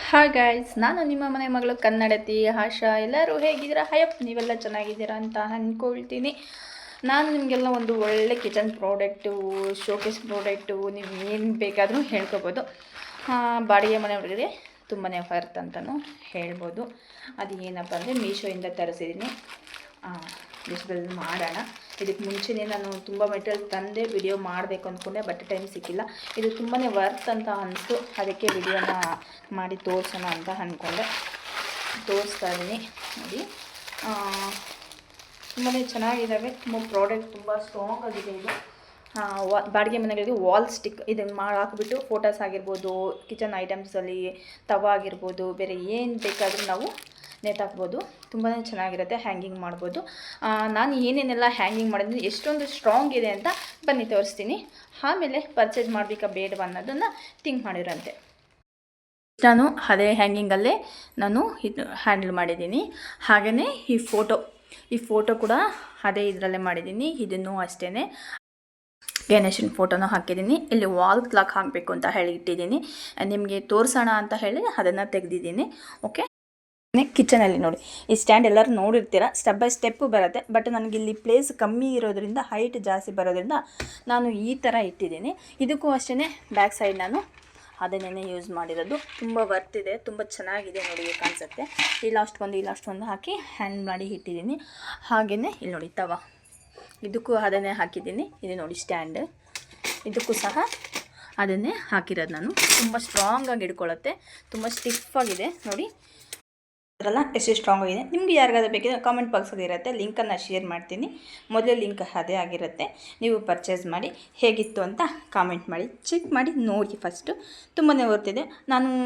Hi guys, ನಾನು ನಿಮ್ಮ ಮನೆ ಮಗಳು ಕನ್ನಡತಿ ಆಶಾ. ಎಲ್ಲರೂ ಹೇಗಿದ್ದೀರಾ? ಹಯಪ್ ನೀವೆಲ್ಲ ಚೆನ್ನಾಗಿದ್ದೀರಾ ಅಂತ ಅಂದ್ಕೊಳ್ತೀನಿ. ನಾನು ನಿಮಗೆಲ್ಲ ಒಂದು ಒಳ್ಳೆ ಕಿಚನ್ ಪ್ರಾಡಕ್ಟು, ಶೋಕೇಸ್ ಪ್ರಾಡಕ್ಟು, ನೀವು ಏನು ಬೇಕಾದರೂ ಹೇಳ್ಕೊಬೋದು. ಬಾಡಿಗೆ ಮನೆಯವ್ರಿಗೆ ತುಂಬಾ ವರ್ತ್ ಅಂತಲೂ ಹೇಳ್ಬೋದು. ಅದು ಏನಪ್ಪ ಅಂದರೆ ಮೀಶೋಯಿಂದ ತರಿಸಿದ್ದೀನಿ. ಡಿಸ್ಬಲ್ ಮಾಡೋಣ. ಇದಕ್ಕೆ ಮುಂಚೆನೇ ನಾನು ತುಂಬ ಮೆಟೀರಿಯಲ್ ತಂದೆ ವಿಡಿಯೋ ಮಾಡಬೇಕು ಅಂದ್ಕೊಂಡೆ, ಬಟ್ ಟೈಮ್ ಸಿಕ್ಕಿಲ್ಲ. ಇದು ತುಂಬಾ ವರ್ತ್ ಅಂತ ಅನಿಸ್ತು, ಅದಕ್ಕೆ ವಿಡಿಯೋನ ಮಾಡಿ ತೋರಿಸೋಣ ಅಂತ ಅಂದ್ಕೊಂಡೆ. ತೋರಿಸ್ತಾ ಇದ್ದೀನಿ ನೋಡಿ. ತುಂಬಾ ಚೆನ್ನಾಗಿದ್ದಾವೆ. ತುಂಬ ಪ್ರಾಡಕ್ಟ್ ತುಂಬ ಸ್ಟ್ರಾಂಗ್ ಆಗಿದೆ. ಇದು ಬಾಡಿಗೆ ಮನೆಗಳಿಗೆ ವಾಲ್ ಸ್ಟಿಕ್ ಇದನ್ನು ಹಾಕ್ಬಿಟ್ಟು ಫೋಟೋಸ್ ಆಗಿರ್ಬೋದು, ಕಿಚನ್ ಐಟಮ್ಸಲ್ಲಿ ತವ ಆಗಿರ್ಬೋದು, ಬೇರೆ ಏನು ಬೇಕಾದರೂ ನಾವು ನೇತಾಕ್ಬೋದು. ತುಂಬಾ ಚೆನ್ನಾಗಿರುತ್ತೆ. ಹ್ಯಾಂಗಿಂಗ್ ಮಾಡ್ಬೋದು. ನಾನು ಏನೇನೆಲ್ಲ ಹ್ಯಾಂಗಿಂಗ್ ಮಾಡಿದ್ದೀನಿ, ಎಷ್ಟೊಂದು ಸ್ಟ್ರಾಂಗ್ ಇದೆ ಅಂತ ಬನ್ನಿ ತೋರಿಸ್ತೀನಿ. ಆಮೇಲೆ ಪರ್ಚೇಸ್ ಮಾಡಬೇಕಾ ಬೇಡವಾ ಅನ್ನೋದನ್ನು ಥಿಂಕ್ ಮಾಡಿರಂತೆ. ನಾನು ಅದೇ ಹ್ಯಾಂಗಿಂಗಲ್ಲೇ ನಾನು ಇದು ಹ್ಯಾಂಡಲ್ ಮಾಡಿದ್ದೀನಿ. ಹಾಗೆಯೇ ಈ ಫೋಟೋ ಕೂಡ ಅದೇ ಇದರಲ್ಲೇ ಮಾಡಿದ್ದೀನಿ. ಇದನ್ನು ಅಷ್ಟೇ ಗಣೇಶನ ಫೋಟೋನೂ ಹಾಕಿದ್ದೀನಿ. ಇಲ್ಲಿ ವಾಲ್ ಕ್ಲಾಕ್ ಹಾಕಬೇಕು ಅಂತ ಹೇಳಿ ಇಟ್ಟಿದ್ದೀನಿ. ನಿಮಗೆ ತೋರಿಸೋಣ ಅಂತ ಹೇಳಿ ಅದನ್ನು ತೆಗೆದಿದ್ದೀನಿ. ಓಕೆ, ಕಿಚನಲ್ಲಿ ನೋಡಿ, ಈ ಸ್ಟ್ಯಾಂಡ್ ಎಲ್ಲರೂ ನೋಡಿರ್ತೀರ, ಸ್ಟೆಪ್ ಬೈ ಸ್ಟೆಪ್ಪು ಬರುತ್ತೆ. ಬಟ್ ನನಗಿಲ್ಲಿ ಪ್ಲೇಸ್ ಕಮ್ಮಿ ಇರೋದ್ರಿಂದ, ಹೈಟ್ ಜಾಸ್ತಿ ಬರೋದ್ರಿಂದ ನಾನು ಈ ಥರ ಇಟ್ಟಿದ್ದೀನಿ. ಇದಕ್ಕೂ ಅಷ್ಟೇ ಬ್ಯಾಕ್ ಸೈಡ್ ನಾನು ಅದನ್ನೇ ಯೂಸ್ ಮಾಡಿರೋದು. ತುಂಬ ವರ್ತ್ ಇದೆ, ತುಂಬ ಚೆನ್ನಾಗಿದೆ ನೋಡಿ, ಕಾಣಿಸುತ್ತೆ. ಈ ಲಾಸ್ಟ್ ಒಂದು ಹಾಕಿ ಹ್ಯಾಂಡ್ ಮಾಡಿ ಇಟ್ಟಿದ್ದೀನಿ. ಹಾಗೆಯೇ ಇಲ್ಲಿ ನೋಡಿ ತವ, ಇದಕ್ಕೂ ಅದನ್ನೇ ಹಾಕಿದ್ದೀನಿ. ಇದು ನೋಡಿ ಸ್ಟ್ಯಾಂಡ್, ಇದಕ್ಕೂ ಸಹ ಅದನ್ನೇ ಹಾಕಿರೋದು ನಾನು. ತುಂಬ ಸ್ಟ್ರಾಂಗಾಗಿ ಹಿಡ್ಕೊಳ್ಳುತ್ತೆ, ತುಂಬ ಸ್ಟಿಫಾಗಿದೆ ನೋಡಿ. ಅದರಲ್ಲ ಎಷ್ಟು ಸ್ಟ್ರಾಂಗ್ ಆಗಿದೆ. ನಿಮಗೆ ಯಾರಿಗಾದ್ರೂ ಬೇಕಿದ್ರೆ ಕಾಮೆಂಟ್ ಬಾಕ್ಸಲ್ಲಿ ಇರುತ್ತೆ, ಲಿಂಕನ್ನು ಶೇರ್ ಮಾಡ್ತೀನಿ. ಮೊದಲೇ ಲಿಂಕ್ ಅದೇ ಆಗಿರುತ್ತೆ. ನೀವು ಪರ್ಚೇಸ್ ಮಾಡಿ ಹೇಗಿತ್ತು ಅಂತ ಕಾಮೆಂಟ್ ಮಾಡಿ, ಚೆಕ್ ಮಾಡಿ ನೋಡಿ. ಫಸ್ಟು ತುಂಬಾ ವರ್ತಿದೆ. ನಾನು